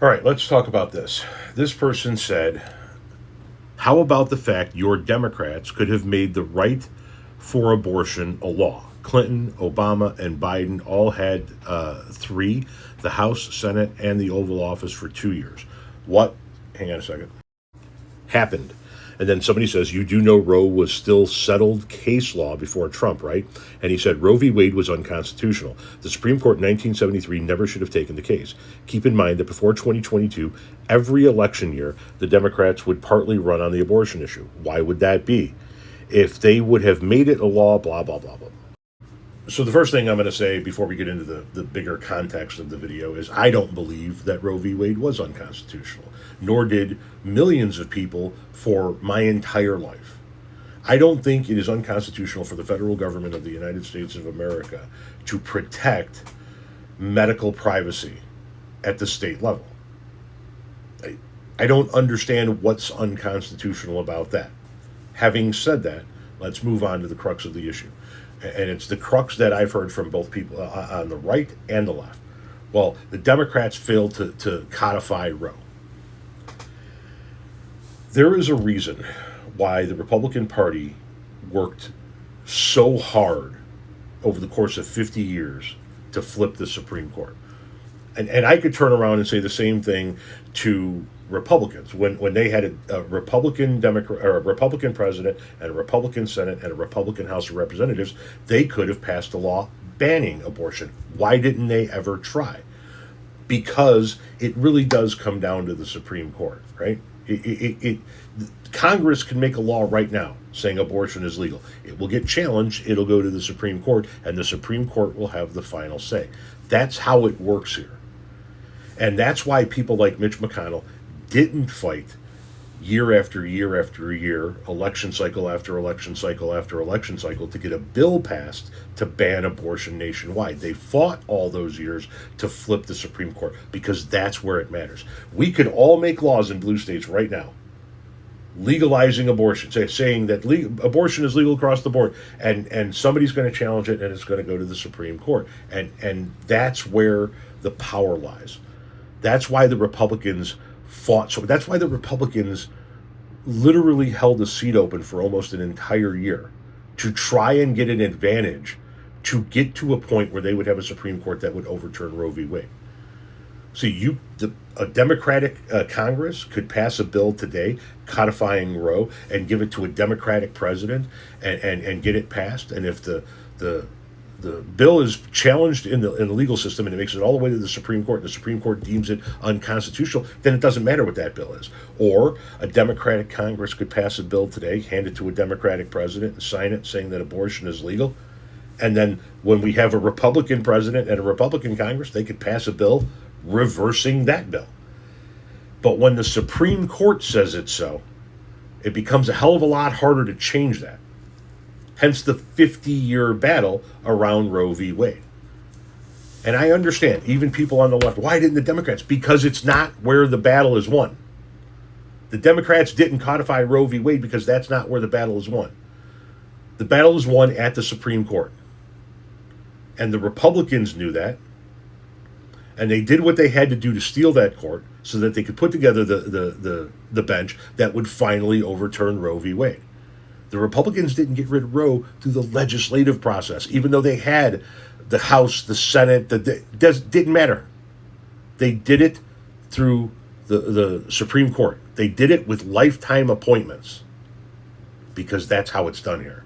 All right, let's talk about this. This person said, how about the fact your Democrats could have made the right for abortion a law? Clinton, Obama, and Biden all had three: the House, Senate, and the Oval Office for 2 years. What? Hang on a second. Happened. And then somebody says, you do know Roe was still settled case law before Trump, right? And he said Roe v. Wade was unconstitutional. The Supreme Court in 1973 never should have taken the case. Keep in mind that before 2022, every election year, the Democrats would partly run on the abortion issue. Why would that be? If they would have made it a law, blah, blah, blah, blah. So the first thing I'm going to say before we get into the bigger context of the video is I don't believe that Roe v. Wade was unconstitutional, nor did millions of people for my entire life. I don't think it is unconstitutional for the federal government of the United States of America to protect medical privacy at the state level. I don't understand what's unconstitutional about that. Having said that, let's move on to the crux of the issue. And it's the crux that I've heard from both people on the right and the left. Well, the Democrats failed to codify Roe. There is a reason why the Republican Party worked so hard over the course of 50 years to flip the Supreme Court. And I could turn around and say the same thing to Republicans when they had a Republican Democrat or a Republican president and a Republican Senate and a Republican House of Representatives. They could have passed a law banning abortion. Why didn't they ever try? Because it really does come down to the Supreme Court, right? Congress can make a law right now saying abortion is legal. It will get challenged. It'll go to the Supreme Court, and the Supreme Court will have the final say. That's how it works here. And that's why people like Mitch McConnell didn't fight year after year after year, election cycle after election cycle after election cycle, to get a bill passed to ban abortion nationwide. They fought all those years to flip the Supreme Court because that's where it matters. We could all make laws in blue states right now legalizing abortion, saying that abortion is legal across the board, and somebody's going to challenge it, and it's going to go to the Supreme Court. And that's where the power lies. That's why the Republicans fought. So that's why the Republicans literally held a seat open for almost an entire year to try and get an advantage to get to a point where they would have a Supreme Court that would overturn Roe v. Wade. See, a Democratic Congress could pass a bill today codifying Roe and give it to a Democratic president and get it passed. And if the bill is challenged in the legal system and it makes it all the way to the Supreme Court and the Supreme Court deems it unconstitutional, then it doesn't matter what that bill is. Or a Democratic Congress could pass a bill today, hand it to a Democratic president and sign it saying that abortion is legal. And then when we have a Republican president and a Republican Congress, they could pass a bill reversing that bill. But when the Supreme Court says it's so, it becomes a hell of a lot harder to change that. Hence the 50-year battle around Roe v. Wade. And I understand, even people on the left, why didn't the Democrats? Because it's not where the battle is won. The Democrats didn't codify Roe v. Wade because that's not where the battle is won. The battle is won at the Supreme Court. And the Republicans knew that. And they did what they had to do to steal that court so that they could put together the bench that would finally overturn Roe v. Wade. The Republicans didn't get rid of Roe through the legislative process, even though they had the House, the Senate. Didn't matter. They did it through the Supreme Court. They did it with lifetime appointments because that's how it's done here.